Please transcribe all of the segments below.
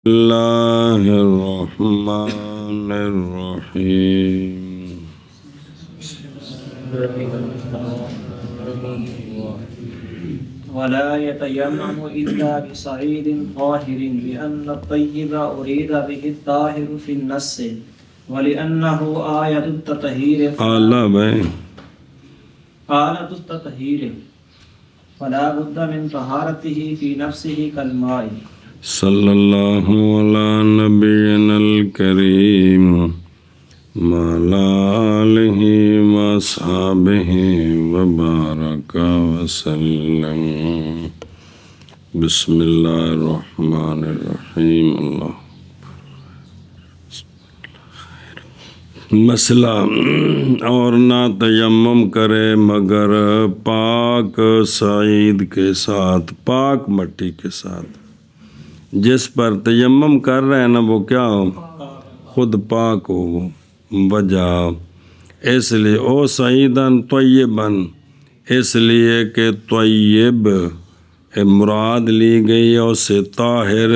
اللہ الرحمن الرحیم ولا يتيمم إلا بصعيد طاهر لأن الطيب أريد به الطاهر في النص ولأنه آية التطهير فلا بد من طهارته في نفسه كالماء. صلی اللہ علی نبینا الکریم وعلی آلہ واصحابہ وبارک وسلم. بسم اللہ الرحمن الرحیم. اللہ مسئلہ اور نہ تیمم کرے مگر پاک سعید کے ساتھ، پاک مٹی کے ساتھ. جس پر تیمم کر رہے ہیں نا وہ کیا ہو؟ خود پاک ہو. وہ وجہ اس لیے او سعیدن طیبن، اس لیے کہ طیب مراد لی گئی ہے اس سے طاہر،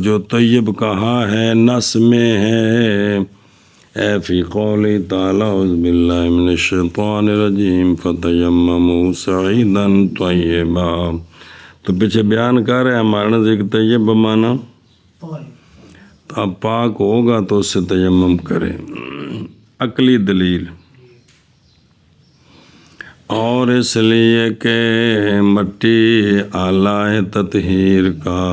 جو طیب کہا ہے نص میں ہے اے فی قول تعالی اعوذ باللہ من الشیطان الرجیم فتیمموا سعیدا طیبا. تو پیچھے بیان کر رہے ہیں ہمارا نزدیک طیب بمانا تو اب پاک ہوگا تو اس سے تیمم کرے. عقلی دلیل اور اس لیے کہ مٹی آلہ تطہیر کا،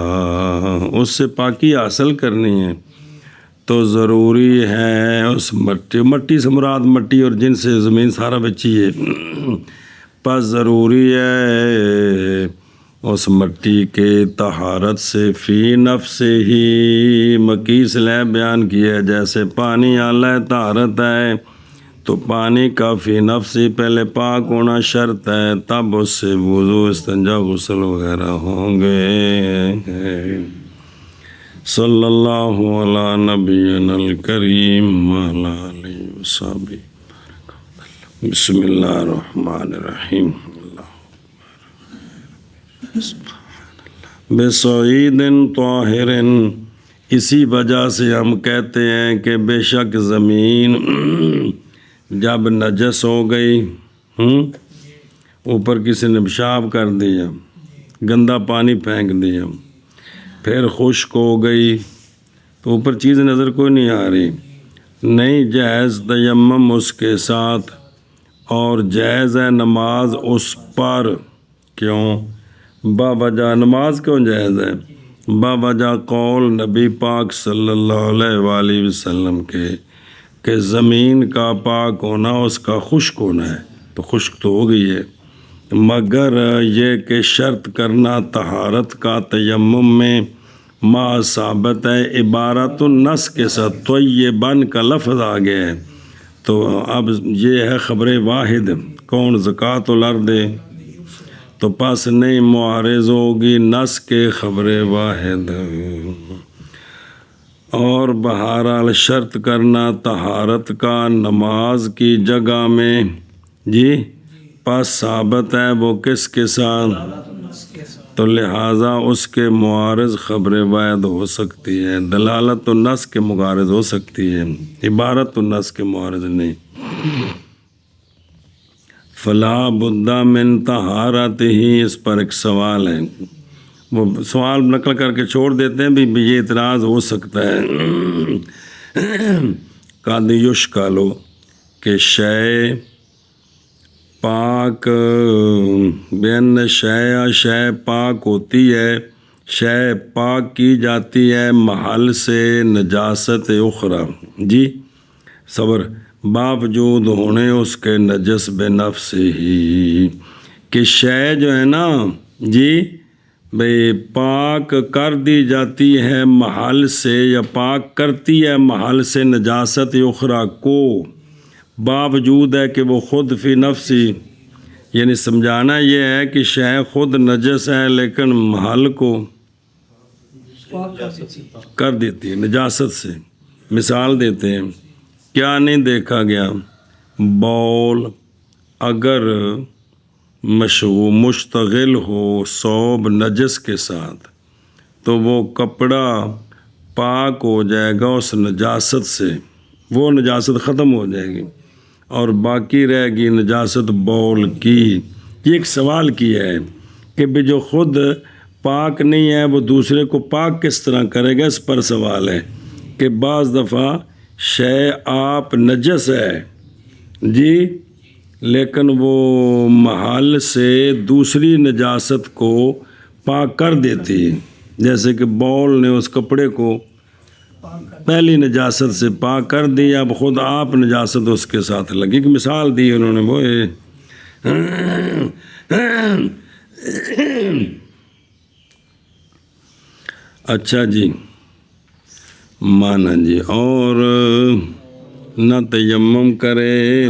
اس سے پاکی حاصل کرنی ہے تو ضروری ہے اس مٹی سے مراد مٹی اور جن سے زمین سارا بچی ہے، پس ضروری ہے اس مٹی کے طہارت سے. فی نفس ہی مقیس لے بیان کیا ہے، جیسے پانی آلہ طہارت ہے تو پانی کا فی نفس ہی پہلے پاک ہونا شرط ہے، تب اس سے وضو استنجا غسل وغیرہ ہوں گے. صلی اللہ علی نبینا الکریم وعلی آلہ وصحبہ. بسم اللہ الرحمن الرحیم. بصعید طاہر، اسی وجہ سے ہم کہتے ہیں کہ بے شک زمین جب نجس ہو گئی، اوپر کسی نے پیشاب کر دیا، گندا پانی پھینک دیا، پھر خشک ہو گئی تو اوپر چیز نظر کوئی نہیں آ رہی، نہیں جائز تیمم اس کے ساتھ، اور جائز ہے نماز اس پر. کیوں؟ باوجہ نماز کیوں جائز ہے؟ باوجہ قول نبی پاک صلی اللہ علیہ وآلہ وسلم کے کہ زمین کا پاک ہونا اس کا خشک ہونا ہے، تو خشک تو ہو گئی ہے، مگر یہ کہ شرط کرنا طہارت کا تیمم میں ما ثابت ہے عبارت النص کے ساتھ. طیبن کا لفظ آ گیا ہے تو اب یہ ہے خبر واحد، کون؟ زکوٰۃ الارض، تو پس نہیں معارض ہوگی نص کے خبر واحد. اور بہرحال شرط کرنا طہارت کا نماز کی جگہ میں جی پس ثابت ہے وہ کس کے ساتھ، تو لہٰذا اس کے معارض خبر واحد ہو سکتی ہے، دلالت النص کے معارض ہو سکتی ہے، عبارت النص کے معارض نہیں. فلا بد من طہارت ہی، اس پر ایک سوال ہے، وہ سوال نقل کر کے چھوڑ دیتے ہیں بھی یہ اعتراض ہو سکتا ہے. قد یشکلو کہ شے پاک، بین شے پاک ہوتی ہے، شے پاک کی جاتی ہے محل سے نجاست اخری، جی صبر، باوجود ہونے اس کے نجس بے نفس ہی، کہ شے جو ہے نا جی بھئی پاک کر دی جاتی ہے محل سے، یا پاک کرتی ہے محل سے نجاست اخری کو، باوجود ہے کہ وہ خود فی نفسی، یعنی سمجھانا یہ ہے کہ شے خود نجس ہے لیکن محل کو کر دیتی ہے نجاست سے. مثال دیتے ہیں، کیا نہیں دیکھا گیا؟ بول اگر مشغول مشتغل ہو ثوب نجس کے ساتھ تو وہ کپڑا پاک ہو جائے گا اس نجاست سے، وہ نجاست ختم ہو جائے گی اور باقی رہے گی نجاست بول کی۔ یہ ایک سوال کیا ہے کہ بھی جو خود پاک نہیں ہے وہ دوسرے کو پاک کس طرح کرے گا۔ اس پر سوال ہے کہ بعض دفعہ شے آپ نجس ہے جی، لیکن وہ محل سے دوسری نجاست کو پاک کر دیتی ہے، جیسے کہ بول نے اس کپڑے کو پہلی نجاست سے پاک کر دی، اب خود آپ نجاست اس کے ساتھ لگی۔ ایک مثال دی انہوں نے، وہ اچھا جی مانا جی، اور نہ تیمم کرے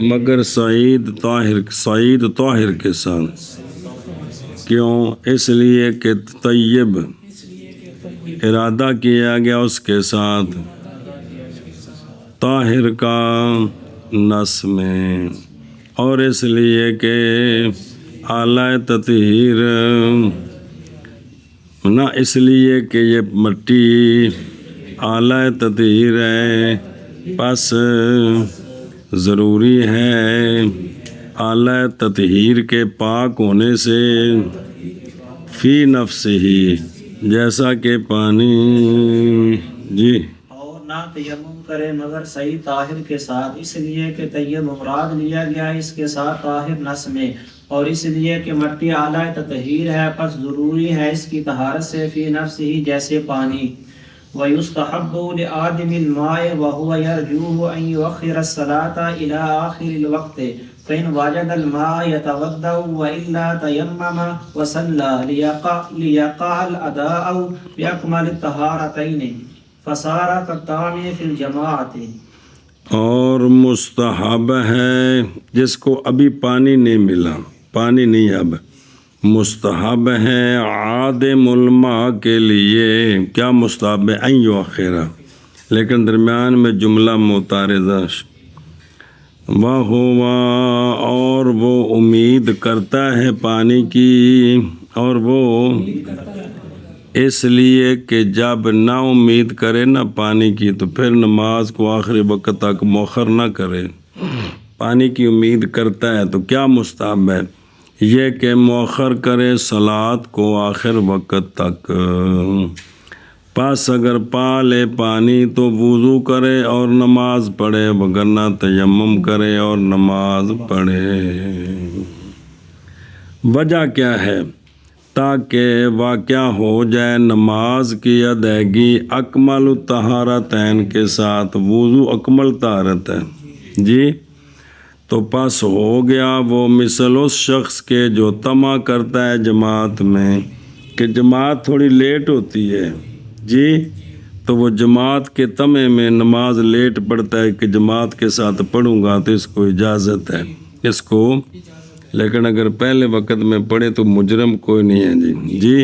مگر سعید طاہر کے ساتھ۔ کیوں؟ اس لیے کہ طیب ارادہ کیا گیا اس کے ساتھ طاہر کا نس میں، اور اس لیے کہ اعلی تطہیر، نہ اس لیے کہ یہ مٹی اعلی تطہیر ہے، پس ضروری ہے اعلی تطہیر کے پاک ہونے سے فی نفس ہی، جیسا کہ پانی جی، اور نہ تیمم کرے مگر صحیح طاہر کے ساتھ، اس لیے کہ طیب مراد لیا گیا ہے اس کے ساتھ طاہر نس میں، اور اس لیے کہ مٹی اعلی تطہیر ہے، پس ضروری ہے اس کی طہارت سے فی نفس ہی، جیسے پانی۔ وَيُسْتَحَبُّ لِآدِمِ الْمَاءِ وَهُوَ يَرْجُوهُ أَنْ يُؤَخِّرَ الصَّلَاةَ إِلَى آخِرِ الْوَقْتِ فَإِنْ وَجَدَ الْمَاءَ يَتَوَضَّأُ وَإِلَّا تَيَمَّمَ وَصَلَّى لِيَقَعَ الْأَدَاءُ بِأَكْمَلِ الطَّهَارَتَيْنِ فَصَارَ كَالطَّعَامِ فِي الْجَمَاعَةِ۔ اور مستحب ہے جس کو ابھی پانی نہیں ملا، پانی نہیں، اب مستحب ہے عادم الماء کے لیے، کیا مستحب ہے؟ ان یؤخرہ، لیکن درمیان میں جملہ متعارضہ، وَهُوَ، اور وہ امید کرتا ہے پانی کی، اور وہ اس لیے کہ جب نا امید کرے نا پانی کی تو پھر نماز کو آخری وقت تک مؤخر نہ کرے۔ پانی کی امید کرتا ہے تو کیا مستحب ہے؟ یہ کہ مؤخر کرے صلات کو آخر وقت تک۔ پس اگر پا لے پانی تو وضو کرے اور نماز پڑھے، وگرنہ تیمم کرے اور نماز پڑھے۔ وجہ کیا ہے؟ تاکہ واقع ہو جائے نماز کی ادائیگی اکمل الطہارتین کے ساتھ، وضو اکمل طہارت ہے جی، تو پس ہو گیا وہ مثل اس شخص کے جو طمع کرتا ہے جماعت میں، کہ جماعت تھوڑی لیٹ ہوتی ہے جی، تو وہ جماعت کے طمع میں نماز لیٹ پڑھتا ہے کہ جماعت کے ساتھ پڑھوں گا تو اس کو اجازت ہے اس کو، لیکن اگر پہلے وقت میں پڑھے تو مجرم کوئی نہیں ہے جی۔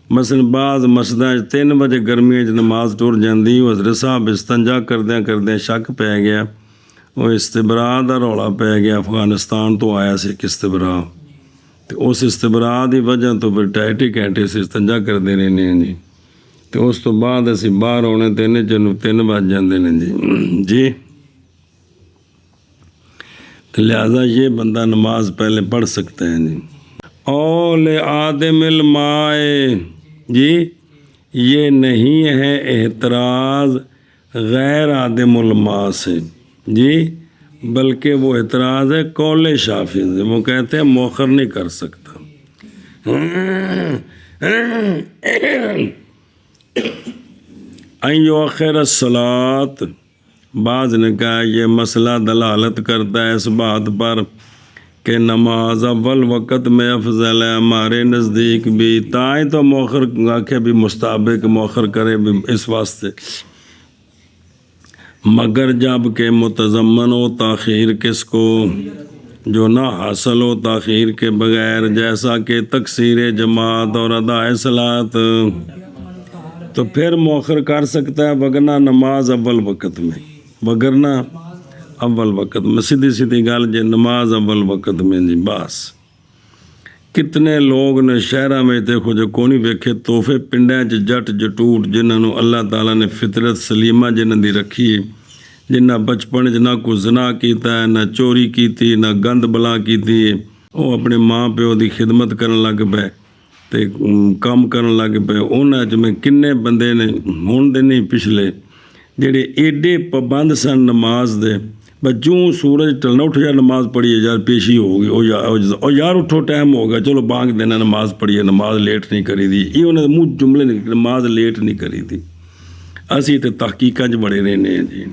مثلا بعض مسجداں 3 بجے گرمیاں نماز ٹر جاندی، حضرت صاحب استنجا کردیں شک پی گیا، وہ استبراء دا رولا پی گیا، افغانستان تو آیا سی ایک استبراء، تو اس استبراء دی وجہ تو پھر 2.5 گھنٹے سے استنجا کردے رہنے ہیں جی، تو اس تو بعد اسی باہر ہونے 3 بج جاندے ہیں جی، تو لہٰذا یہ بندہ نماز پہلے پڑھ سکتا ہے جی۔ اول آدم الماء جی، یہ نہیں ہے اعتراض غیر آدم الماء سے جی، بلکہ وہ اعتراض ہے قول شافعی سے، وہ کہتے ہیں مؤخر نہیں کر سکتا۔ ان یؤخر الصلاۃ، بعض نے کہا یہ مسئلہ دلالت کرتا ہے اس بات پر کہ نماز اول وقت میں افضل ہے، ہمارے نزدیک بھی، تائیں تو مؤخر آنکھیں بھی مستحب ہے کہ مؤخر کرے بھی اس واسطے، مگر جب کہ متضمن ہو تاخیر کس کو، جو نہ حاصل ہو تاخیر کے بغیر، جیسا کہ تقصیر جماعت اور ادائے صلاۃ، تو پھر مؤخر کر سکتا ہے، وگرنہ نماز اول وقت میں، وگرنہ اول وقت میں، سیدھی گل جی، نماز اول وقت میں جی بس۔ ਕਿਤਨੇ ਲੋਕ ਨੇ ਸ਼ਹਿਰਾਂ ਵਿੱਚ ਦੇਖੋ ਜੋ ਕੋਈ ਨਹੀਂ ਵੇਖੇ ਤੋਹਫੇ ਪਿੰਡਾਂ 'ਚ ਜੱਟ ਜਟੂਟ ਜਿਨ੍ਹਾਂ ਨੂੰ ਅੱਲਾਹ ਤਾਲਾ ਨੇ ਫਿਤਰਤ ਸਲੀਮਾ ਜਿਨ੍ਹਾਂ ਦੀ ਰੱਖੀ ਹੈ, ਜਿਨ੍ਹਾਂ ਬਚਪਨ 'ਚ ਨਾ ਕੋਈ ਜ਼ਨਾ ਕੀਤਾ ਹੈ, ਨਾ ਚੋਰੀ ਕੀਤੀ, ਨਾ ਗੰਦ ਬਲਾ ਕੀਤੀ ਹੈ, ਉਹ ਆਪਣੇ ਮਾਂ ਪਿਓ ਦੀ ਖਿਦਮਤ ਕਰਨ ਲੱਗ ਪਏ ਤੇ ਕੰਮ ਕਰਨ ਲੱਗ ਪਏ। ਉਹਨਾਂ 'ਚ ਮੈਂ ਕਿੰਨੇ ਬੰਦੇ ਨੇ ਹੁਣ ਦੇ ਨਹੀਂ ਪਿਛਲੇ ਜਿਹੜੇ ਏਡੇ ਪਾਬੰਦ ਸਨ ਨਮਾਜ਼ ਦੇ, ਬੱਜੂ ਸੂਰਜ ਢਲਣਾ ਉੱਠ ਜਾ ਨਮਾਜ਼ ਪੜ੍ਹੀਏ ਯਾਰ ਪੇਸ਼ੀ ਹੋ ਗਈ, ਉਹ ਯਾਰ ਉੱਠੋ ਟਾਈਮ ਹੋ ਗਿਆ ਚਲੋ ਬਾਂਗ ਦੇਣਾ ਨਮਾਜ਼ ਪੜ੍ਹੀਏ, ਨਮਾਜ਼ ਲੇਟ ਨਹੀਂ ਕਰੀਦੀ। ਇਹ ਉਹਨਾਂ ਦੇ ਮੂੰਹ ਜੁਮਲੇ ਨੇ ਨਮਾਜ਼ ਲੇਟ ਨਹੀਂ ਕਰੀਦੀ। ਅਸੀਂ ਤੇ ਤਹਕੀਕਾਂ 'ਚ ਬੜੇ ਰਹਿੰਦੇ ਹਾਂ ਜੀ।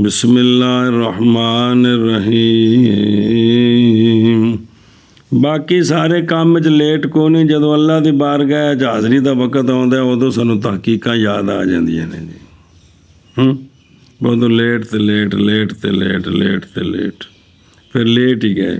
ਬਿਸਮਿਲ੍ਲਾਹਿਰ-ਰਹਿਮਾਨਿਰ-ਰਹੀਮ। ਬਾਕੀ ਸਾਰੇ ਕੰਮ 'ਚ ਲੇਟ ਕੋਈ ਨਹੀਂ, ਜਦੋਂ ਅੱਲਾ ਦੀ ਬਾਰਗਾਹ 'ਚ ਹਾਜ਼ਰੀ ਦਾ ਵਕਤ ਆਉਂਦਾ ਉਦੋਂ ਸਾਨੂੰ ਤਹਕੀਕਾਂ ਯਾਦ ਆ ਜਾਂਦੀਆਂ ਨੇ ਜੀ। ਉਦੋਂ ਲੇਟ ਤੇ ਲੇਟ, ਲੇਟ ਤੇ ਲੇਟ, ਲੇਟ ਤੇ ਲੇਟ, ਫਿਰ ਲੇਟ ਹੀ ਗਏ।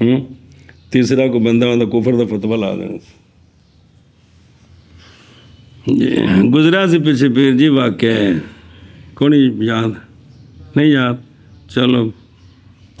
تیسرا کو بندہ کفر دا فتویٰ لا دینا جی گزرا سی پیچھے پیر جی واقعہ ہے کون یاد نہیں یاد چلو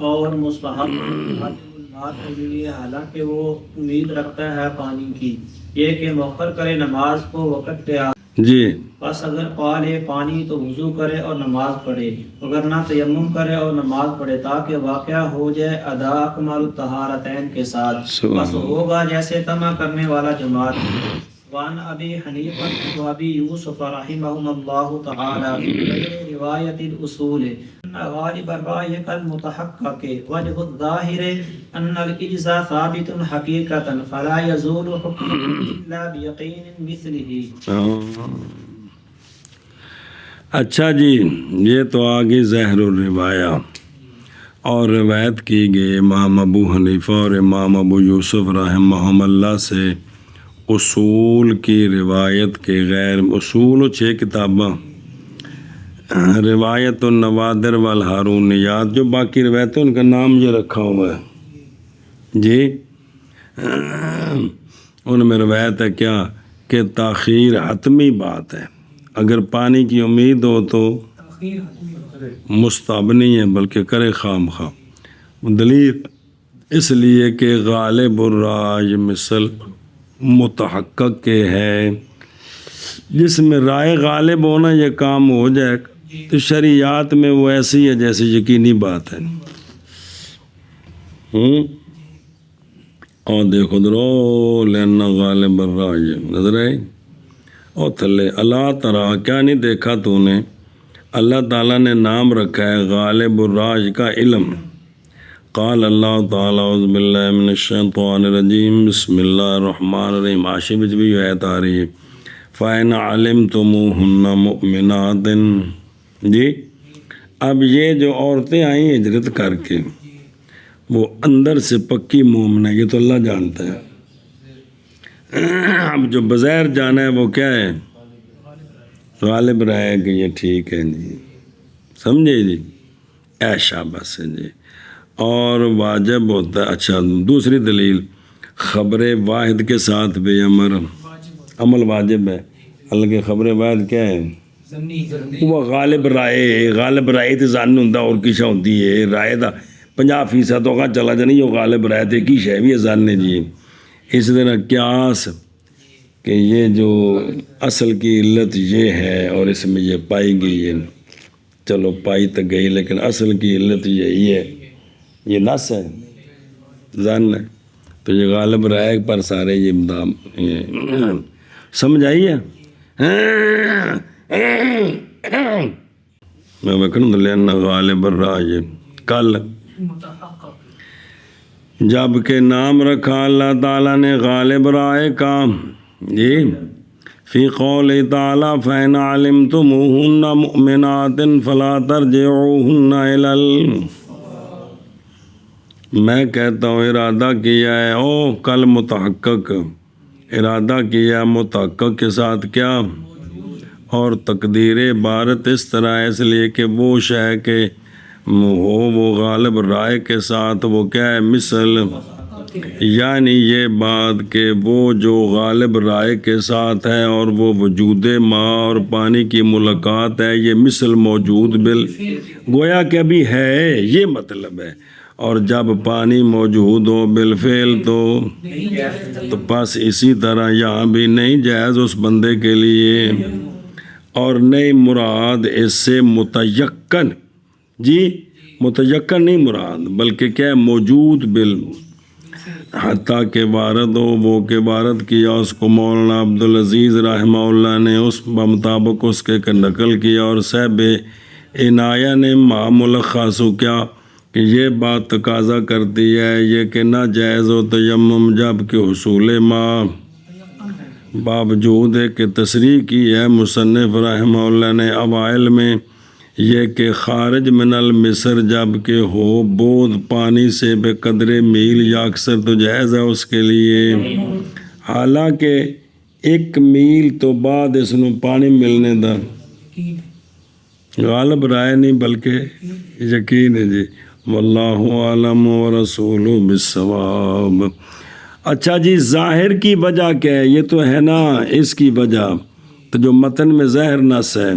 اور مستحب الماء کے لیے حالانکہ وہ امید رکھتا ہے پانی کی یہ کہ مؤخر کرے نماز کو وقت پہ جی بس اگر پا لے پانی تو وضو کرے اور نماز پڑھے اگر نہ تیمم کرے اور نماز پڑھے تاکہ واقعہ ہو جائے ادا اکمال الطہارتین کے ساتھ بس ہوگا جیسے تما کرنے والا جماعت وان ابی حنیفہ و ابی یوسف رحمہم اللہ تعالی روایت الاصول ان غالب الرائے کالمتحقق وجہ الظاہر ان الاجزاء ثابت حقیقتا فلا يزول حکم الا بیقین مثلہ اچھا جی یہ تو آگے ظاہر الروایہ اور روایت کی گئی امام ابو حنیفہ اور امام ابو یوسف رحمہم اللہ سے اصول کی روایت کے غیر اصول و 6 کتاباں روایت النوادر والہارونیات جو باقی روایتیں ان کا نام یہ رکھا ہوا ہے جی ان میں روایت ہے کیا کہ تاخیر حتمی بات ہے اگر پانی کی امید ہو تو مستحب نہیں ہے بلکہ کرے خام خواہ دلیل اس لیے کہ غالب الرائے مثل متحقق کے ہے جس میں رائے غالب ہونا یہ کام ہو جائے تو شریعت میں وہ ایسی ہے جیسے یقینی بات ہے اور دیکھو درو لینا غالب الرائے نظر آئی اور تھلے اللہ ترا کیا نہیں دیکھا تو نے اللہ تعالیٰ نے نام رکھا ہے غالب الراج کا علم قال اللہ تعالیٰ اعوذ باللہ من الشیطان الرجیم بسم اللہ الرحمن الرحیم عاشی بچ بھی آیت آ رہی ہے فَإِنْ عَلِمْتُمُوهُنَّ مُؤْمِنَاتٍ جی اب یہ جو عورتیں آئیں ہجرت کر کے وہ اندر سے پکی مومن ہے یہ تو اللہ جانتا ہے اب جو بظاہر جانا ہے وہ کیا ہے غالب رہے کہ یہ ٹھیک ہے جی سمجھے جی ایشا بس ہے جی اور واجب ہوتا ہے اچھا دوسری دلیل خبر واحد کے ساتھ بے عمل واجب ہے اللہ کے خبر واحد کیا ہے وہ غالب رائے تو زن ہوں اور کشا ہوتی ہے رائے دا 50% ہوگا چلا جا نہیں وہ غالب رائے تھے کی شے بھی زن ہے جی اس طرح قیاس کہ یہ جو اصل کی علت یہ ہے اور اس میں یہ پائی گئی ہے چلو پائی تو گئی لیکن اصل کی علت یہی ہے یہ نس ہے زن ہے تو یہ غالب رائے پر سارے یہ سمجھ آئی ہے میں بکرم لینا غالب الرائے کل جب کہ نام رکھا اللہ تعالیٰ نے غالب رائے کا جی فی قول تعالیٰ فَإِنْ عَلِمْتُمُوهُنَّ مُؤْمِنَاتٍ فَلَا تَرْجِعُوهُنَّ إِلَى میں کہتا ہوں ارادہ کیا ہے او کل متحقق ارادہ کیا متحقق کے ساتھ کیا اور تقدیر عبارت اس طرح ہے اس لیے کہ وہ شے کہ ہو وہ غالب رائے کے ساتھ وہ کیا ہے مثل یعنی یہ بات کہ وہ جو غالب رائے کے ساتھ ہے اور وہ وجود ماء اور پانی کی ملاقات ہے یہ مثل موجود گویا کہ ابھی ہے یہ مطلب ہے اور جب پانی موجود ہو بالفعل تو بس اسی طرح یہاں بھی نہیں جائز اس بندے کے لیے اور نہیں مراد اس سے متیقن جی متیقن نہیں مراد بلکہ کیا موجود حتیٰ کہ وارد ہو وہ کہ وارد کیا اس کو مولانا عبدالعزیز رحمہ اللہ نے اس بمطابق اس کے نقل کیا اور صاحب عنایہ نے ملخص کیا کہ یہ بات تقاضا کرتی ہے یہ کہ نہ جائز و تیمم جب کہ حصول ماء باوجود ہے کہ تصریح کی ہے مصنف رحمہ اللہ نے اوائل میں یہ کہ خارج من المصر جب کہ ہو بود پانی سے بے قدر میل یا اکثر تو جائز ہے اس کے لیے حالانکہ 1 میل تو بعد اس ਨੂੰ پانی ملنے دا غالب رائے نہیں بلکہ یقین ہے جی واللہ عالم ورسولہ بالصواب۔ اچھا جی، ظاہر کی وجہ کیا ہے؟ یہ تو ہے نا اس کی وجہ، تو جو متن میں ظاہر نص ہے،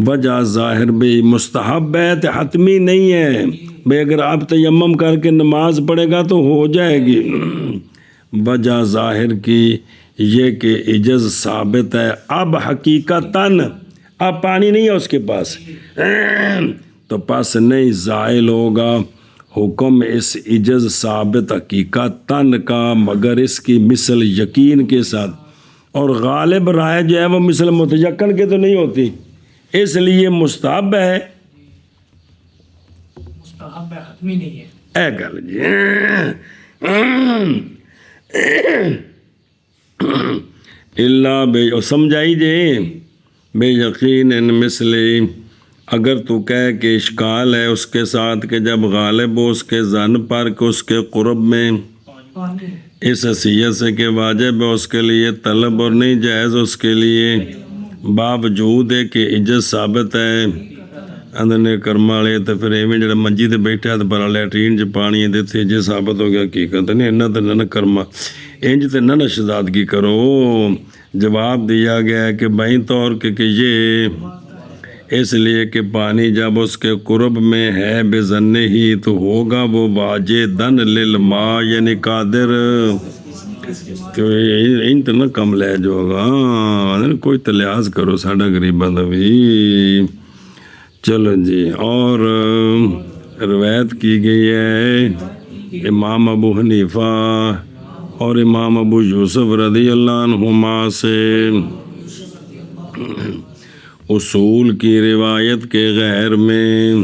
وجہ ظاہر بھی مستحب ہے تو حتمی نہیں ہے بھئی اگر آپ تیمم کر کے نماز پڑھے گا تو ہو جائے گی۔ وجہ ظاہر کی یہ کہ عجز ثابت ہے، اب حقیقتاً اب پانی نہیں ہے اس کے پاس تو پس نہیں زائل ہوگا حکم اس عجز ثابت حقیقتاً کا، مگر اس کی مثل یقین کے ساتھ، اور غالب رائے جو ہے وہ مثل متیقن کے تو نہیں ہوتی، اس لیے مستحب ہے، مستحب ہے، حتمی نہیں ہے۔ اے گل جی اللہ بے سمجھائی جے بے یقین ان مثلی، اگر تو کہے کہ اشکال ہے اس کے ساتھ کہ جب غالب ہو اس کے ظن پر کہ اس کے قرب میں اس حیثیت سے کہ واجب ہے اس کے لیے طلب اور نہیں جائز اس کے لیے، باوجود ہے کہ عجز ثابت ہے اندنے کرم والے، تو پھر ایویں جڑا منجی تے بیٹھا تے پر لیٹرین چ پانی دے تے عجز ثابت ہو گیا حقیقت نہیں، انہاں تے نہ کرما انج تے نہ شہزادگی کرو۔ جواب دیا گیا ہے کہ بائیں طور کہ یہ اس لیے کہ پانی جب اس کے قرب میں ہے بے ظن ہی تو ہوگا وہ واجدن للماء، یعنی قادر، تو ان تو نہ کم لے جو ہوگا، کوئی تو لحاظ کرو ساڈا غریباں دا بھی۔ چلو جی، اور روایت کی گئی ہے امام ابو حنیفہ اور امام ابو یوسف رضی اللہ عنہما سے اصول کی روایت کے غیر میں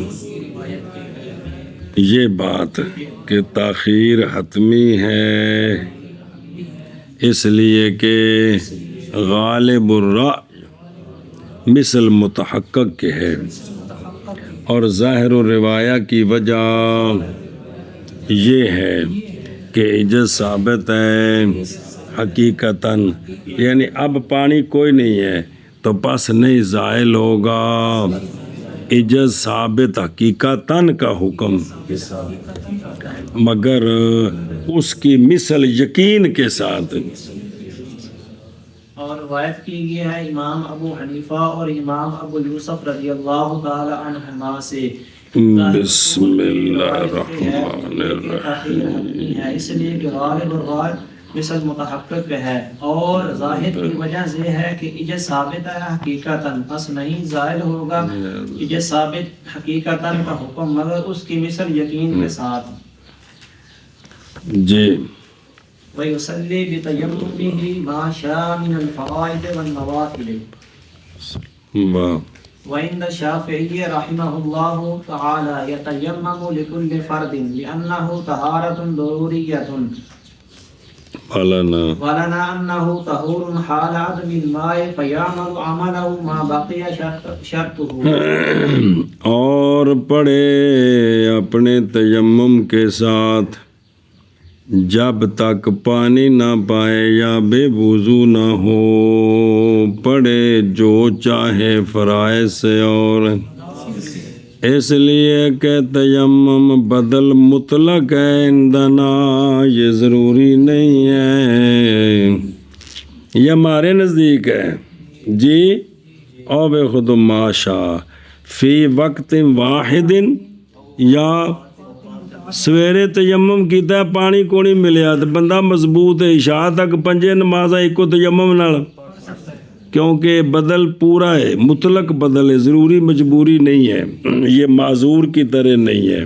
یہ بات کہ تاخیر حتمی ہے، اس لیے کہ غالب الرأی مثل متحقق کے ہے، اور ظاہر الروایہ کی وجہ یہ ہے کہ عجز ثابت ہے حقیقتاً، یعنی اب پانی کوئی نہیں ہے تو پس نہیں زائل ہوگا عجز ثابت حقیقتاً کا حکم، مگر اس کی مثل یقین کے ساتھ۔ اور روایت کی گئی ہے امام ابو حنیفہ اور امام ابو یوسف رضی اللہ تعالی عنہما سے، بسم اللہ الرحمن الرحیم، ہے اس لیے کہ غالب الرائے مثل متحقق ہے، اور ظاہر کی وجہ سے ہے کہ عجز ثابت ہے حقیقتاً، پس نہیں زائل ہوگا عجز ثابت حقیقتاً کا حکم، مگر اس کی مثل یقین کے ساتھ۔ جی، وَيُصَلِّي بِتَيَمُّمِهِ مَا شَاءَ مِنَ الْفَرَائِضِ وَالنَّوَافِلِ۔ واہ، وعند الشافعي رحمه الله تعالى يتيمم لكل فرد لأنه طهارة ضرورية، ولنا أنه طهور حال عدم الماء فيعمل عمله ما بقي شرطه۔ اور پڑھے اپنے تیمم کے ساتھ جب تک پانی نہ پائے یا بے وضو نہ ہو، پڑھے جو چاہے فرائض سے، اور اس لیے کہ تیمم بدل مطلق ہے عندنا، یہ ضروری نہیں ہے، یہ ہمارے نزدیک ہے جی، او بے خود ماشا فی وقت واحد، یا سویرے تیمم کیتا ہے پانی کو نہیں ملیا تو بندہ مضبوط ہے عشاء تک پنجے نمازاں ایکو تیمم نال، کیونکہ بدل پورا ہے، مطلق بدل ہے، ضروری مجبوری نہیں ہے، یہ معذور کی طرح نہیں ہے۔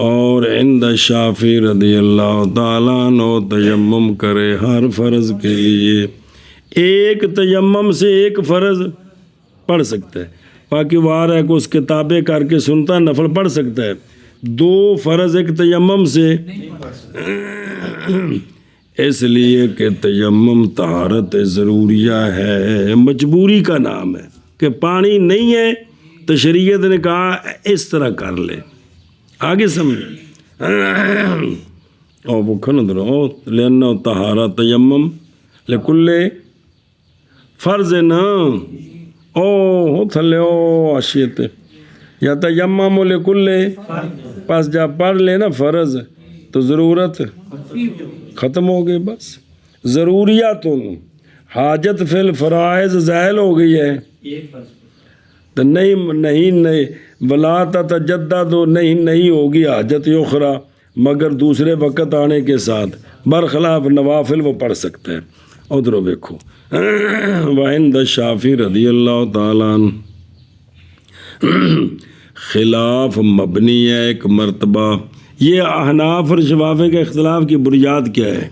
اور عند شافعی رضی اللہ تعالیٰ عنہ تیمم کرے ہر فرض کے لیے، ایک تیمم سے ایک فرض پڑھ سکتا ہے، باقی وار ہے کہ اس کتابیں کر کے سنتا نفل پڑھ سکتا ہے، دو فرض ایک تیمم سے، اس لیے کہ تیمم طہارت ضروریہ ہے، مجبوری کا نام ہے کہ پانی نہیں ہے تو شریعت نے کہا اس طرح کر لے، آگے سمجھ او بکھن درو لینا طہارت تیمم لکل فرض نا او تھلے او عشیت یا تیمم لکل بس جب پڑھ لینا فرض تو ضرورت ختم ہو گئی. بس ضروریات حاجت فی الفرائض زائل ہو گئی ہے. ایک فرض تو نہیں ولا تتجدد نہیں ہوگی حاجت اخرى مگر دوسرے وقت آنے کے ساتھ، برخلاف نوافل وہ پڑھ سکتے ہیں. ادھر دیکھو وعند الشافعی رضی اللہ تعالیٰ عنہ خلاف مبنی ہے ایک مرتبہ. یہ احناف اور شوافی کے اختلاف کی بنیاد کیا ہے؟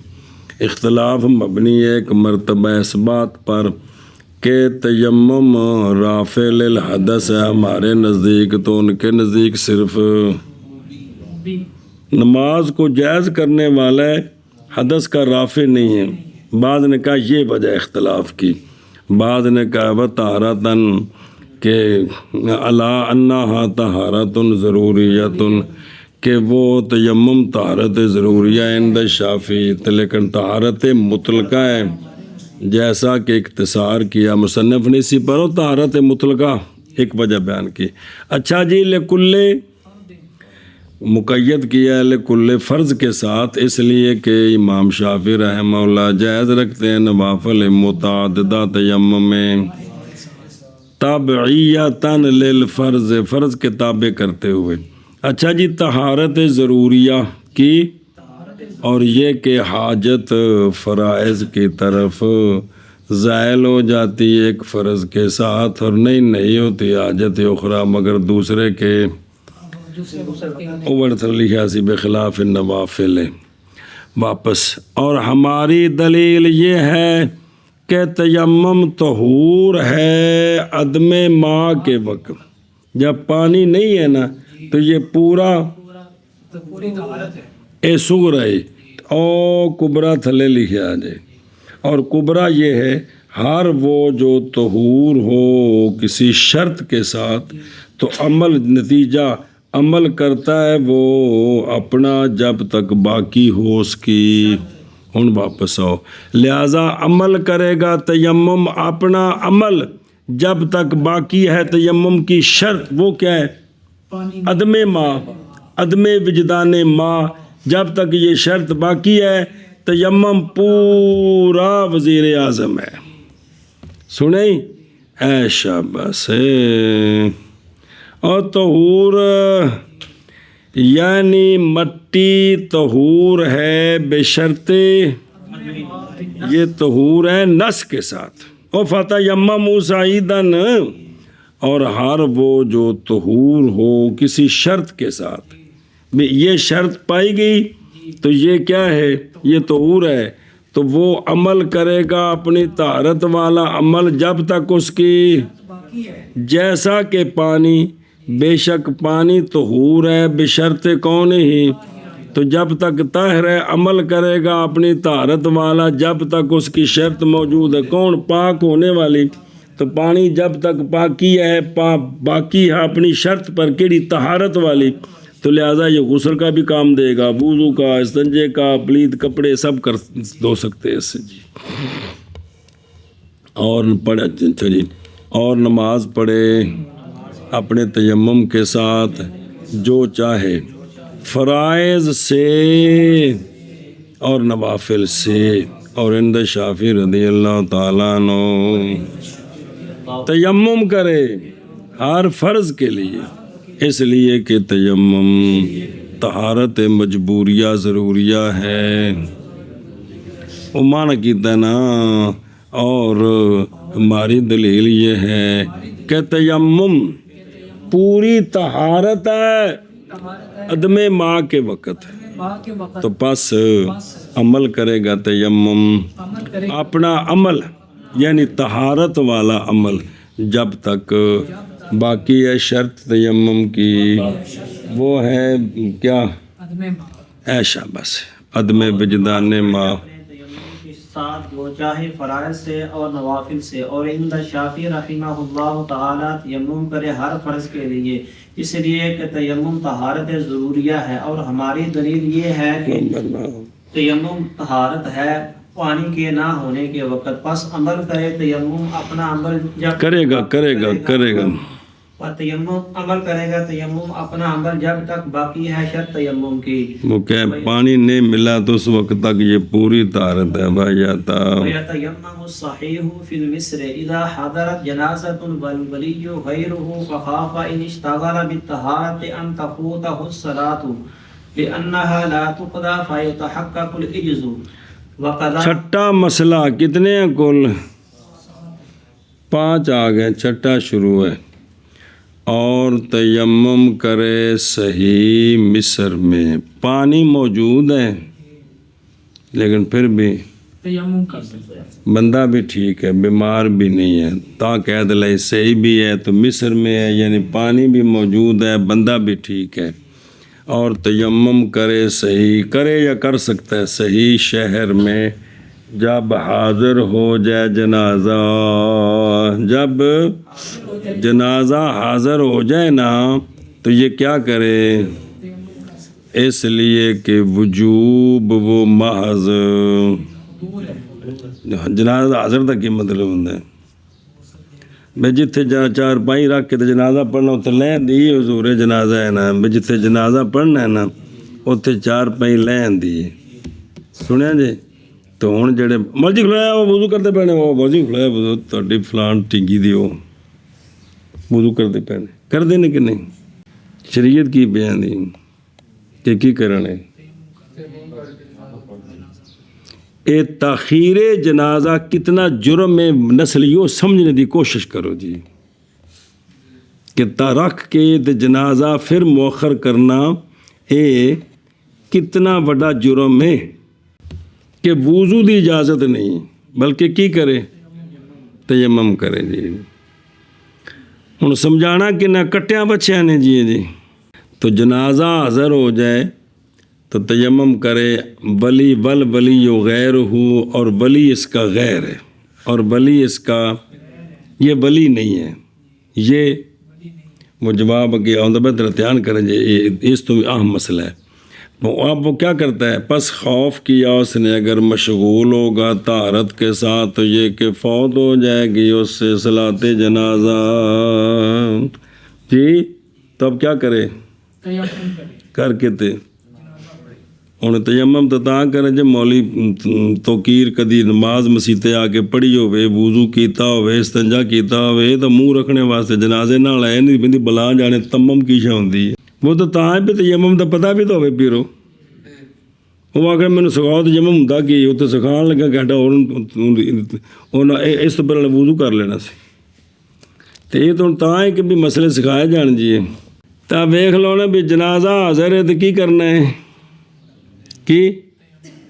اختلاف مبنی ہے ایک مرتبہ اس بات پر کہ تیمم رافع للحدث ہے ہمارے نزدیک، تو ان کے نزدیک صرف نماز کو جائز کرنے والا ہے، حدث کا رافع نہیں ہے. بعض نے کہا یہ وجہ اختلاف کی، بعض نے کہا وطہارتاً کہ الا انہا طہارت ضروریت کہ وہ تیمم طہارت ضروریہ عند الشافعی، لیکن طہارت مطلقہ ہے جیسا کہ اختصار کیا مصنف نے اسی پر طہارت مطلقہ ایک وجہ بیان کی. اچھا جی لکل مقید کیا ہے لکل فرض کے ساتھ، اس لیے کہ امام شافعی رحمہ اللہ جائز رکھتے ہیں نوافل متعددہ تیمم میں تابعیتاً للفرض، فرض کے تابع کرتے ہوئے. اچھا جی طہارت ضروریہ کی اور یہ کہ حاجت فرائض کی طرف زائل ہو جاتی ایک فرض کے ساتھ، اور نہیں ہوتی حاجت اخرى مگر دوسرے کے اوڑ بخلاف النوافل. واپس اور ہماری دلیل یہ ہے کہ تیمم طہور ہے عدم ماء کے وقت. جب پانی نہیں ہے نا تو یہ پورا اے صغرا او کبرا تھلے لکھے آ جائے. اور کبرا یہ ہے ہر وہ جو طہور ہو کسی شرط کے ساتھ تو عمل نتیجہ عمل کرتا ہے وہ اپنا جب تک باقی ہو اس کی. ہن واپس آؤ، لہذا عمل کرے گا تیمم اپنا عمل جب تک باقی ہے. تیمم کی شرط وہ کیا ہے؟ عدم ماء، عدم وجدان ماء. جب تک یہ شرط باقی ہے تیمم پورا وزیر اعظم ہے. سنیں اے شاباش. اور طہور یعنی مٹی طہور ہے بشرط، یہ طہور ہے نس کے ساتھ. اور فتیمموا صعیداً، اور ہر وہ جو طہور ہو کسی شرط کے ساتھ، یہ شرط پائی گئی تو یہ کیا ہے؟ یہ طہور ہے. تو وہ عمل کرے گا اپنی طہارت والا عمل جب تک اس کی، جیسا کہ پانی، بے شک پانی طہور ہے بشرط کون ہی، تو جب تک طاہر ہے عمل کرے گا اپنی طہارت والا جب تک اس کی شرط موجود ہے. کون؟ پاک ہونے والی. تو پانی جب تک پاکی ہے باقی ہے اپنی شرط پر کیڑی؟ طہارت والی. تو لہٰذا یہ غسل کا بھی کام دے گا، وضو کا، استنجے کا، پلید کپڑے سب کر دھو سکتے ہیں اس سے جی. اور پڑھے جی اور نماز پڑھے اپنے تیمم کے ساتھ جو چاہے، فرائض سے اور نوافل سے. اور عند شافعی رضی اللہ تعالیٰ عنہ تیمم کرے ہر فرض کے لیے، اس لیے کہ تیمم طہارت مجبوریہ ضروریہ ہے. عمان کیتا نا. اور ہماری دلیل یہ ہے کہ تیمم پوری طہارت ہے عدم ماء کے وقت. تو پس عمل کرے گا تیمم اپنا عمل یعنی طہارت والا عمل جب تک باقی ہے. شرط تیمم کی وہ ہے کیا؟ ایشا بس عدم وجدان ماء ساتھ وہ چاہے فرائض سے اور نوافل سے. اور عند شافعی رحمہ اللہ تعالی تیمم کرے ہر فرض کے لیے، اس لیے کہ تیمم طہارت ضروریہ ہے. اور ہماری دلیل یہ ہے کہ تیمم طہارت ہے پانی کے نہ ہونے کے وقت. پس عمل کرے تیمم اپنا عمل جب کرے گا. اور تیمم عمل کرے گا تیمم اپنا عمل جب تک باقی ہے شرط تیمم کی وہ کہ پانی نہیں ملا تو اس وقت تک یہ پوری طہارت ہے بھائی آتا. ويتيمم الصحيح في المصر إذا حضرت جنازة والولي غيره فخاف إن اشتغل بالطهارة أن تفوته الصلاة لأنها لا تقضى فيتحقق الإجز وقضى. چھٹا مسئلہ کتنے ہیں کل؟ 5 آ گئے. چھٹا شروع ہے. اور تیمم کرے صحیح مصر میں پانی موجود ہے لیکن پھر بھی بندہ بھی ٹھیک ہے بیمار بھی نہیں ہے تا قید لئی صحیح بھی ہے تو مصر میں ہے یعنی پانی بھی موجود ہے بندہ بھی ٹھیک ہے اور تیمم کرے صحیح کرے یا کر سکتا ہے صحیح شہر میں جب حاضر ہو جائے جنازہ جب جنازہ حاضر ہو جائے نا تو یہ کیا کرے اس لیے کہ وجوب وہ محض جنازہ حاضر تک کی مطلب ہوتا ہے بھائی جتھے چار پائی رکھ کے جنازہ پڑھنا اتنے لین دی حضور جنازہ ہے نا بھائی جتھے جنازہ پڑھنا ہے نا اتنے 4 پائی لین دی سنیا جی تو ہوں جڑے مرضی کھلایا وہ وضو کرتے پینے وہ مرضی کھلایا وضو تھوڑی فلان ٹنگی دی وہ وضو کرتے پینے کر دینے کہ نہیں شریعت کی بیان دی کہ کی کرنے اے تاخیر جنازہ کتنا جرم میں نسلیوں سمجھنے دی کوشش کرو جی کہ رکھ کے جنازہ پھر مؤخر کرنا اے کتنا بڑا جرم ہے کہ وضو دی اجازت نہیں بلکہ کی کرے تیمم کرے جی ہوں سمجھانا کہ نہ کٹیاں بچیاں نے جی تو جنازہ حاضر ہو جائے تو تیمم کرے ولی ولی غیر ہو اور ولی اس کا غیر ہے اور ولی اس کا یہ ولی نہیں ہے یہ وہ جواب کہ بہتر دھیان کریں جی اس تو اہم مسئلہ ہے اب وہ کیا کرتا ہے پس خوف کیا اس نے اگر مشغول ہوگا طہارت کے ساتھ تو یہ کہ فوت ہو جائے گی اس سے صلاۃ جنازہ جی تو اب کیا کرے کر کے تے ہوں تیمم تو کرے جب مولی توقیر کدی نماز مسیتے آ کے پڑھی ہوئے وضو کیتا ہوئے استنجا کیتا ہوئے تو منہ رکھنے واسطے جنازے نال آئے نہیں بندی بلا جانے تمم کی شے ہوندی ہے وہ تو ہے بھی تیمم دا پتہ بھی تو ہوئے پیرو وہ آخر میں نے سکھاؤ تیمم ہوندا کی وہ تو سکھان لگا گھنٹہ اور اس تو پہلے وضو کر لینا سی تو یہ تو ہے کہ بھی مسئلے سکھائے جان جی تو ویکھ لو نا بھی جنازہ حاضر ہے تو کی کرنا ہے کی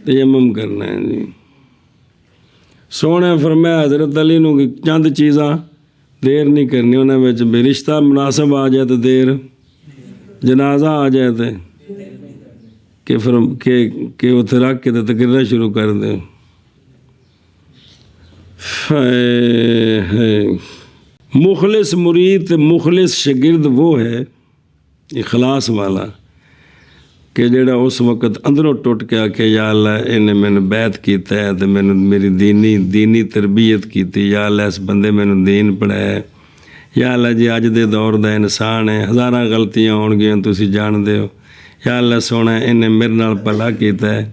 تیمم کرنا ہے جی سونے فرمایا حضرت علی نو کہ چند چیزاں دیر نہیں کرنی انہیں بھی رشتہ مناسب آ جائے تو دیر جنازہ آ جائے تو کہ پھر کہ اتنے رکھ کے تو تقریر شروع کر دیں مخلص مرید مخلص شاگرد وہ ہے اخلاص والا کہ جڑا اس وقت اندروں ٹوٹ کے آکے یا اللہ انہیں میں نے بیعت کیتا ہے تو میں نے میری دینی تربیت کیتی یا اللہ اس بندے میں نے دین پڑھایا یا اللہ جی اج دے دور دا انسان ہے ہزاراں غلطیاں ہون گیاں تسی جان دے ہو یا اللہ سونا انہیں میرے نال بھلا کیتا ہے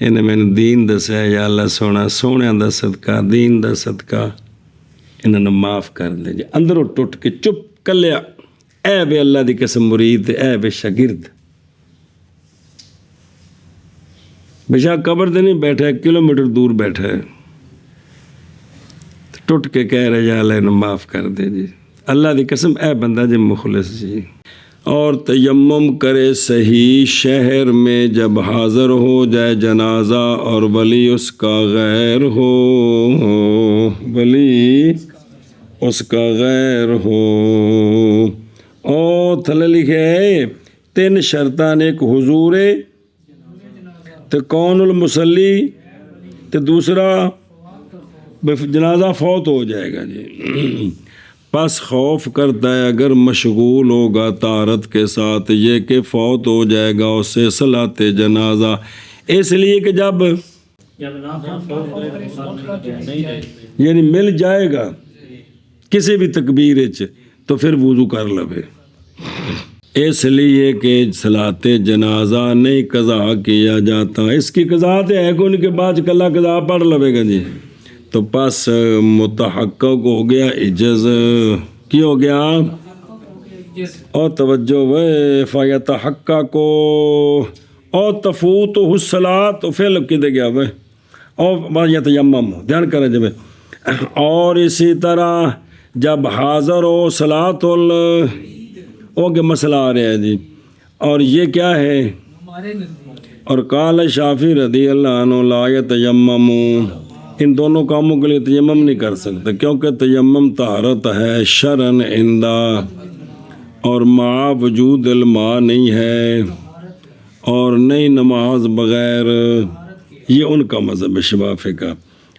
انہیں میں نے دین دسیا یا اللہ سونا سونے دا صدقہ دین دا صدقہ انہوں نے معاف کر دے جی اندروں ٹوٹ کے چپ کلیا اے بے اللہ دی قسم مرید اے بے شاگرد بشاک قبر دے نہیں بیٹھا ہے کلومیٹر دور بیٹھا ہے ٹوٹ کے کہہ رہے یا اللہ انہیں معاف کر دے جی اللہ دی قسم اے بندہ جی مخلص جی اور تیمم کرے صحیح شہر میں جب حاضر ہو جائے جنازہ اور ولی اس کا غیر ہو ولی اس کا غیر ہو اور تھلے لکھے ہے 3 شرطان ایک حضور تو کون المصلی تو دوسرا جنازہ فوت ہو جائے گا جی پس خوف کرتا ہے اگر مشغول ہوگا طہارت کے ساتھ یہ کہ فوت ہو جائے گا اس سے صلاۃ جنازہ اس لیے کہ جب یعنی مل جائے گا کسی بھی تکبیر تو پھر وضو کر لوے، اس لیے کہ صلاۃ جنازہ نہیں قضا کیا جاتا، اس کی قضا تو ہے کہ ان کے بعد کلا قضا پڑھ لوے گا جی، تو پس متحقق ہو گیا عجز، کی ہو گیا؟ اور توجہ فیتحقق اور تفوتہ الصلاۃ فعل کدے گیا وہ، اور یتیمم، دھیان کریں جب، اور اسی طرح جب حاضر ہو صلاۃ کے مسئلہ آ رہا ہے جی، اور یہ کیا ہے؟ اور قال شافعی رضی اللہ عنہ لا یتیمم، ان دونوں کاموں کے لیے تیمم نہیں کر سکتے، کیونکہ تیمم طہارت ہے شرعاً عندہ، اور مع وجود الماء نہیں ہے، اور نئی نماز بغیر، یہ ان کا مذہب ہے شفافی کا،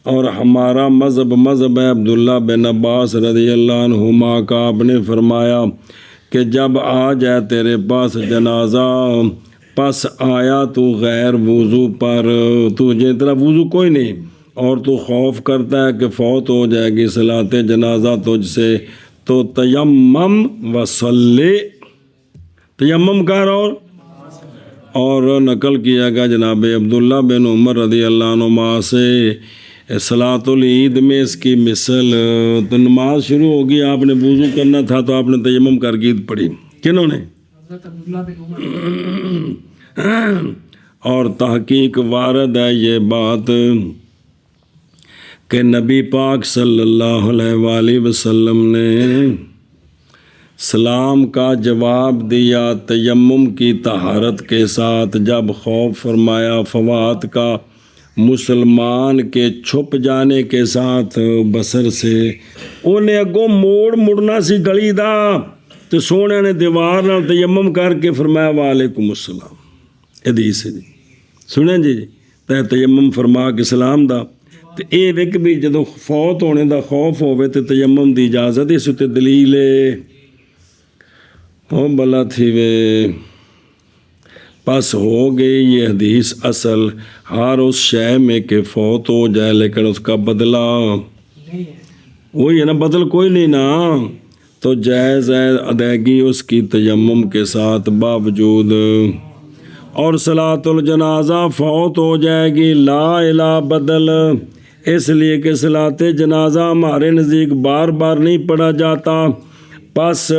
اور ہمارا مذہب ہے عبداللہ بن عباس رضی اللہ عنہما کا، آپ نے فرمایا کہ جب آ جائے تیرے پاس جنازہ، پس آیا تو غیر وضو پر، تجھے طرح وضو کوئی نہیں، اور تو خوف کرتا ہے کہ فوت ہو جائے گی صلاۃ جنازہ تجھ سے، تو تیمم وصلی، تیمم کر اور نقل کیا گیا جناب عبداللہ بن عمر رضی اللہ عنہما سے صلاۃ العید میں اس کی مثل، تو نماز شروع ہوگی، آپ نے وضو کرنا تھا تو آپ نے تیمم کر کے عید پڑھی، کنہوں نے؟ اور تحقیق وارد ہے یہ بات کہ نبی پاک صلی اللہ علیہ وآلہ وسلم نے سلام کا جواب دیا تیمم کی طہارت کے ساتھ، جب خوف فرمایا فوات کا مسلمان کے چھپ جانے کے ساتھ بصر سے، انہیں اگوں مڑنا سی گلی دا، تو سونے نے دیوار نال تیمم کر کے فرمایا وعلیکم السلام، حدیث ہے جی، سنیں جی، تے تیمم فرما کے سلام دا، تو اے ویک بھی جدو فوت ہونے دا خوف ہوئے تو تیمم دی اجازت، اس تے دلیل ہو بلا تھی وے، پس ہو گئی یہ حدیث اصل ہر اس شے میں کہ فوت ہو جائے لیکن اس کا بدلہ وہی ہے نا، بدل کوئی نہیں نا، تو جائز ہے ادائیگی اس کی تیمم کے ساتھ باوجود، اور صلاۃ الجنازہ فوت ہو جائے گی لا الہ بدل، اس لیے کہ صلاۃ جنازہ ہمارے نزدیک بار بار نہیں پڑھا جاتا، پس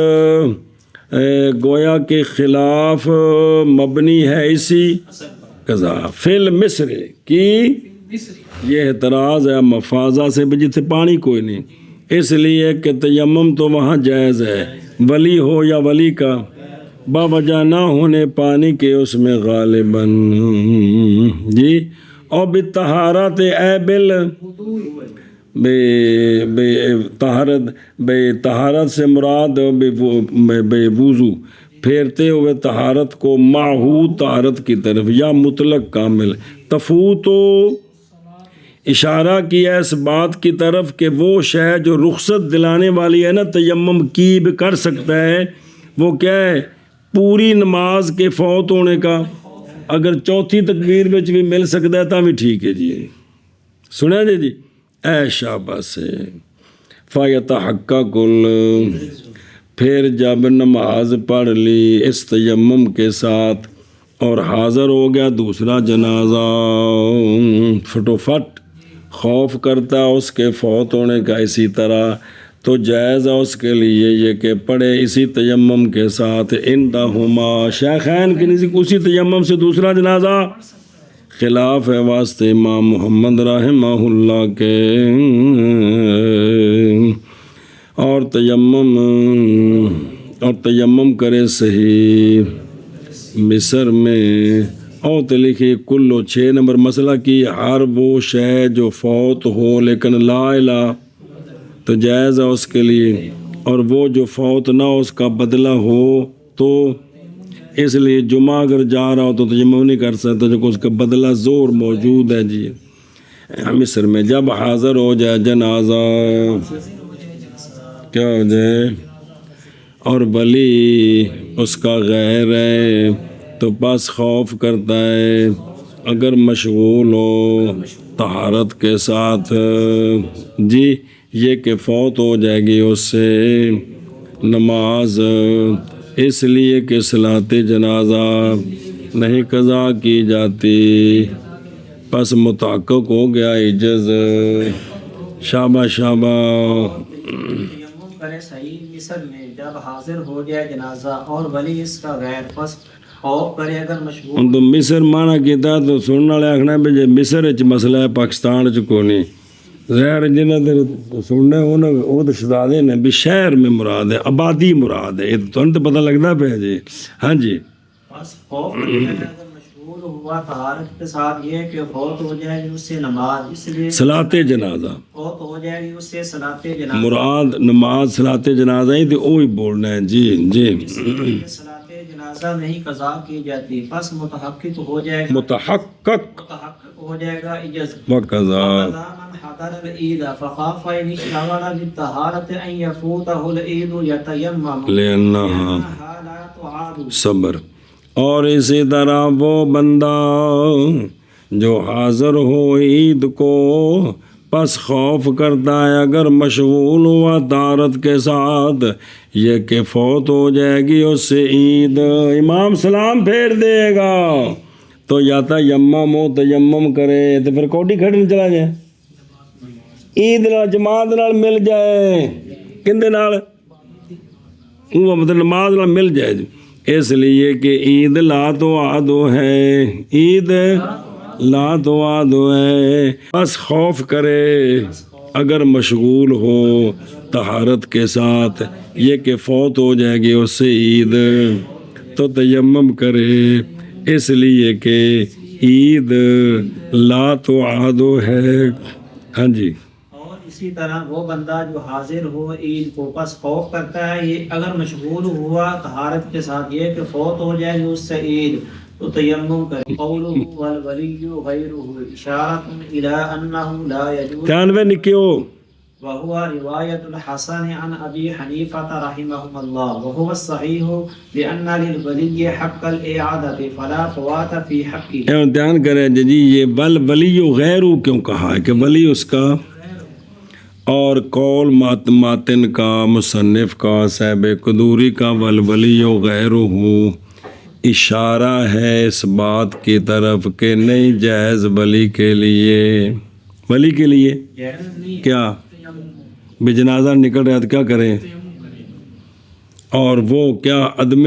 گویا کے خلاف مبنی ہے اسی قضا فی المصر کی، یہ اعتراض ہے مفازہ سے بھی جتنے پانی کوئی نہیں، اس لیے کہ تیمم تو وہاں جائز ہے، ولی ہو یا ولی کا، باوجہ نہ ہونے پانی کے اس میں غالباً جی، اور بطہارت اے بل طہارت سے مراد بے وضو، پھیرتے ہوئے طہارت کو معہود طہارت کی طرف یا مطلق کامل، تفوتو اشارہ کیا اس بات کی طرف کہ وہ شے جو رخصت دلانے والی ہے نا تیمم کی بھی کر سکتا ہے، وہ کیا ہے؟ پوری نماز کے فوت ہونے کا، اگر چوتھی تکبیر میں بھی مل سکتا ہے تو بھی ٹھیک ہے جی، سنیں جی، اے شاباش فیتحقق، پھر جب نماز پڑھ لی اس تیمم کے ساتھ اور حاضر ہو گیا دوسرا جنازہ، فٹوفٹ خوف کرتا اس کے فوت ہونے کا، اسی طرح تو جائز ہے اس کے لیے یہ کہ پڑھے اسی تیمم کے ساتھ عندہما شیخین کے نزدیک اسی تیمم سے دوسرا جنازہ، خلاف ہے واسطے امام محمد رحمہ اللہ کے، اور تیمم کرے صحیح مصر میں، اور لکھی کلو 6 نمبر مسئلہ کی ہر وہ شے جو فوت ہو لیکن لا الہ، تو جائز ہے اس کے لیے، اور وہ جو فوت نہ ہو اس کا بدلہ ہو، تو اس لیے جمعہ اگر جا رہا ہو تو تیمم نہیں کر سکتا جو کہ اس کا بدلہ زور موجود ہے جی مصر میں، جب حاضر ہو جائے جنازہ کیا ہو جائے اور ولی اس کا غیر ہے، تو بس خوف کرتا ہے اگر مشغول ہو طہارت کے ساتھ جی، یہ کہ فوت ہو جائے گی اس سے، نماز اس لیے کہ صلاۃ جنازہ نہیں قضا کی جاتی، پس متحقق ہو گیا عجز۔ شابہ شابہ۔ تیمم کرے صحیح مصر میں جب حاضر ہو جائے جنازہ اور ولی اس کا غیر، پس خوف کرے اگر مشغول ہوں تو مصر مانا کیتا تو سننے والے آخنا بھی جی مصر وچ مسئلہ ہے، پاکستان چ کوئی نہیں۔ ظاہر جنہیں تو سننے وہ تو شہزادے نے بھی شہر میں مراد ہے، آبادی مراد ہے، یہ تو تو پتہ لگتا پہ جی۔ ہاں جی، بس خوف کرے اگر مشغول ہوا طہارت کے ساتھ یہ کہ فوت ہو جائے گی اس سے نماز، اس لیے صلاۃ جنازہ فوت ہو جائے گی اس سے صلاۃ جنازہ، مراد نماز صلاۃ جنازہ ہی تو وہی بولنا ہے۔ جی جی، اس لیے صلاۃ جنازہ نہیں قضا کی جاتی، پس متحقق ہو جائے گا، متحقق ہو جائے گا عجز۔ وقضا۔ من حضر العید فخاف ان اشتغل بالطہارۃ ان یفوتہ العید یتیمم لأنہا لا تعاد۔ صبر۔ اور اسی طرح وہ بندہ جو حاضر ہو عید کو پس خوف کرتا ہے اگر مشغول ہوا طہارت کے ساتھ یہ کہ فوت ہو جائے گی اس سے عید، امام سلام پھیر دے گا تو یا تیمم ہو تیمم کرے تو پھر کوٹی کھڑنے چلا جائے، عید نال جماعت نال مل جائے، کندے نال؟ وہ مطلب نماز نال مل جائے جی۔ اس لیے کہ عید لا تو آدو ہے، عید لا تو آدو ہے، بس خوف کرے اگر مشغول ہو طہارت کے ساتھ یہ کہ فوت ہو جائے گی اس سے عید تو تیمم کرے، اس لیے کہ عید لا تو آدو ہے۔ ہاں جی، اور اسی طرح وہ بندہ جو حاضر ہو عید کو پس خوف کرتا ہے یہ اگر مشغول ہوا طہارت کے ساتھ یہ کہ فوت ہو جائے گی اس سے عید تو تیمم کرے۔ قولہ والولی غیرہ اشارۃ الی انہ لا یجوز، 93 نکیو۔ وهو رواية الحسن عن أبي حنيفة رحمهم الله، وهو الصحيح لأن للولي حق الإعادة فلا فوات في حقه۔ دھیان کرے جی یہ ولی غیرو کیوں کہا ہے کہ ولی اس کا، اور قول ماتن کا مصنف کا صاحب قدوری کا والولی غیرو اشارہ ہے اس بات کی طرف کہ نہیں جائز ولی کے لیے کیا بھی جنازہ نکل رہا ہے تو کیا کریں، اور وہ کیا عدم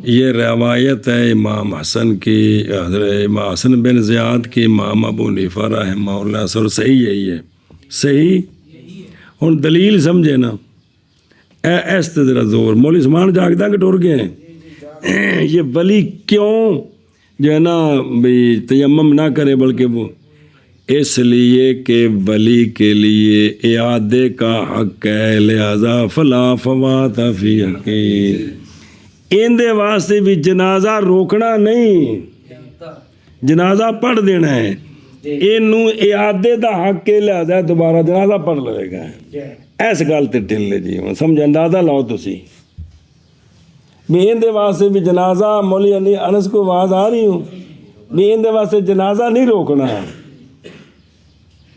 یہ روایت ہے امام حسن کی، حضرت امام حسن بن زیاد کی، امام ابو حنیفہ رحمہ اللہ سر صحیح یہی ہے، صحیح۔ ہن دلیل سمجھے نا، ایس تے ذرا زور مولوی سمان جاگتا کہ ٹر گئے ہیں، یہ ولی کیوں جو ہے نا بھی تیمم نہ کرے بلکہ وہ اس لیے کہ ولی کے لیے اعادے کا حق ہے، لہذا فلا فوات فی حقی، اندے واسطے بھی جنازہ روکنا نہیں، جنازہ پڑھ دینا ہے، اینوں اعادے دا حق ہے، لہذا دوبارہ جنازہ پڑھ لے گا۔ ایس گل تے ٹھل لے جی، سمجھ اندازہ لاؤ تسی بھی اندے واسطے بھی جنازہ، مولی علی انس کو آواز آ رہی ہوں بھی اندے واسطے جنازہ نہیں روکنا ہے،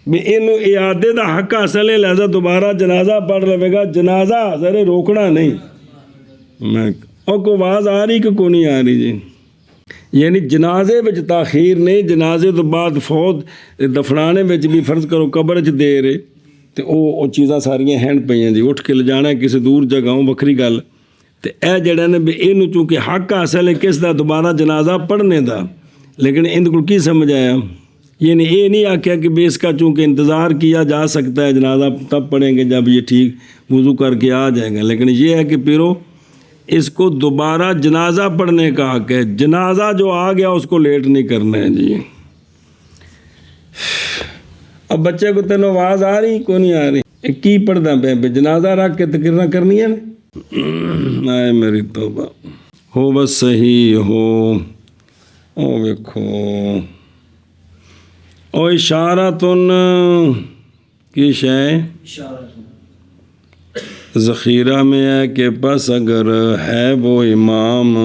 بھی اینو اعادے دا حق حاصل ہے، لہذا دوبارہ جنازہ پڑھ لے گا، جنازہ ذرے روکنا نہیں۔ میں اور کو آواز آ رہی کہ کو نہیں آ رہی جی؟ یعنی جنازے وچ تاخیر نہیں، جنازے تو بعد فوت دفنانے وچ بھی فرض کرو قبر چ دے رہے تو وہ چیزاں ساریاں ہینڈ پئیاں جی، اٹھ کے لے جانا ہے کسی دور جگہوں وکری گل، تو اے جڑا نے بھی اینو چونکہ حق حاصل ہے کس دا دوبارہ جنازہ پڑھنے دا، لیکن اند کو کی سمجھ آیا؟ یعنی یہ نہیں آکھیا کہ بے اس کا چونکہ انتظار کیا جا سکتا ہے جنازہ تب پڑھیں گے جب یہ ٹھیک وضو کر کے آ جائے گا، لیکن یہ ہے کہ پیرو اس کو دوبارہ جنازہ پڑھنے کا حق ہے، جنازہ جو آ گیا اس کو لیٹ نہیں کرنا ہے جی۔ اب بچے کو تینوں آواز آ رہی کو نہیں آ رہی؟ کی پڑھدا پہ جنازہ رکھ کے تقریر کرنی ہے نا؟ آئے میری توبہ ہو بس صحیح ہو، او ویکھو او اشارتن کی شے ذخیرہ میں ہے کہ پس اگر ہے وہ امام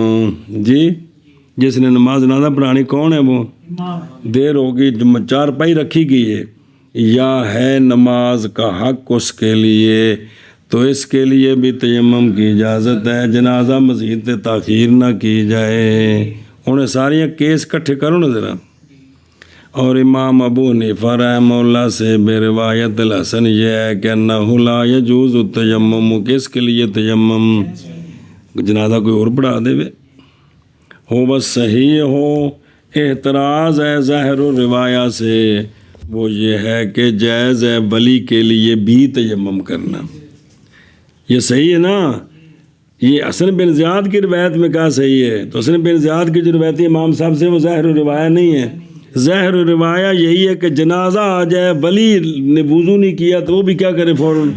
جی جس نے نماز جنازہ پڑھانی، کون ہے وہ؟ دیر ہوگی، چارپائی رکھی گئی ہے، یا ہے نماز کا حق اس کے لیے تو اس کے لیے بھی تیمم کی اجازت ہے، جنازہ مزید تاخیر نہ کی جائے۔ انہیں ساریاں کیس کٹھے کرو نا ذرا۔ اور امام ابو حنیفہ رحمہ اللہ سے بے روایت الحسن یہ ہے کہ انہ لا یجوز التیمم، کس کے لیے تیمم؟ جنازہ کوئی اور پڑھا دے وے ہو بس صحیح ہو۔ اعتراض ہے ظاہر و روایہ سے، وہ یہ ہے کہ جائز ہے ولی کے لیے بھی تیمم کرنا۔ یہ صحیح ہے نا؟ یہ حسن بن زیاد کی روایت میں کہا صحیح ہے، تو حسن بن زیاد کی جو روایت ہے امام صاحب سے وہ ظاہر و روایہ نہیں ہے۔ ظاہر و روایہ یہی ہے کہ جنازہ آ جائے، ولی نے وضو نہیں کیا تو وہ بھی کیا کرے، فوراً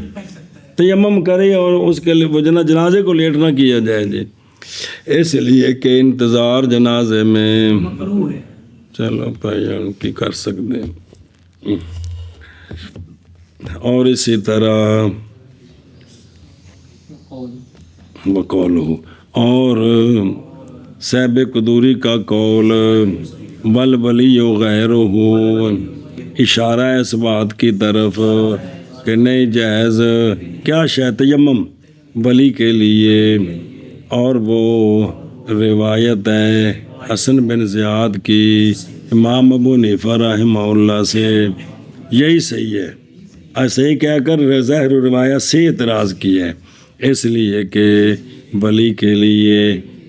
تیمم کرے، اور اس کے لیے وہ جنازے کو لیٹ نہ کیا جائے جی، اس لیے کہ انتظار جنازے میں چلو بھائی کی کر سکتے ہیں۔ اور اسی طرح بقول ہو، اور صاحب قدوری کا قول والولی غیر ہو، اشارہ اس بات کی طرف کہ نہیں جائز کیا شے تیمم ولی کے لیے، اور وہ روایت ہے حسن بن زیاد کی امام ابو حنیفہ رحمہ اللہ سے، یہی صحیح ہے۔ ایسے ہی کہہ کر ظاہر و روایہ سے اعتراض کیا ہے، اس لیے کہ ولی کے لیے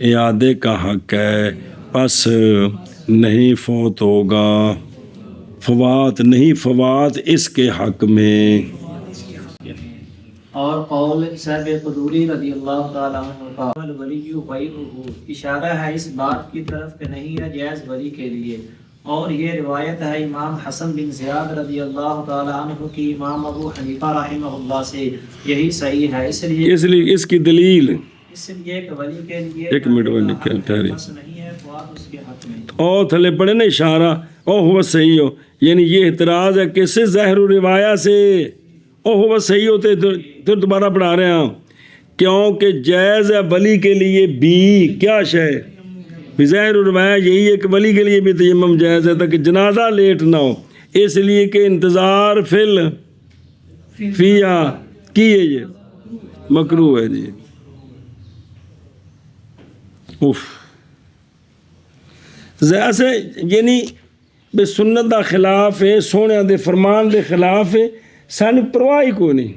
اعادے کا حق ہے، پس نہیں فوت ہوگا، فوات نہیں، فوات اس کے حق میں۔ اور قول صاحب قدوری رضی اللہ تعالیٰ عنہ کا ولی غیرہ، اشارہ ہے اس بات کی طرف کہ نہیں ہے جائز ولی کے لیے، اور یہ روایت ہے امام حسن بن زیاد رضی اللہ تعالیٰ عنہ کی امام ابو حنیفہ رحمہ اللہ سے، یہی صحیح ہے۔ اس لیے اس کی دلیل اس لیے کہ ولی کے لیے ایک منٹ میں لکھیں ٹھہری، نہیں ہے فوات اس کے حق میں۔ او تھلے پڑے نا اشارہ، او ہوا صحیح ہو، یعنی یہ اعتراض ہے کس سے؟ ظاہر و روایہ سے۔ او ہوا صحیح ہوتے پھر دوبارہ پڑھا رہے ہیں، کیونکہ جائز ہے ولی کے لیے بھی کیا شے، ظاہر و روایہ یہی ہے کہ ولی کے لیے بھی تیمم جائز ہے تاکہ جنازہ لیٹ نہ ہو، اس لیے کہ انتظار فیہا کی ہے، یہ مکروہ ہے جی۔ ایسے یعنی بے سنت دا خلاف ہے، سونے دے فرمان دے خلاف ہے، سانو پرواہ ہی کوئی نہیں۔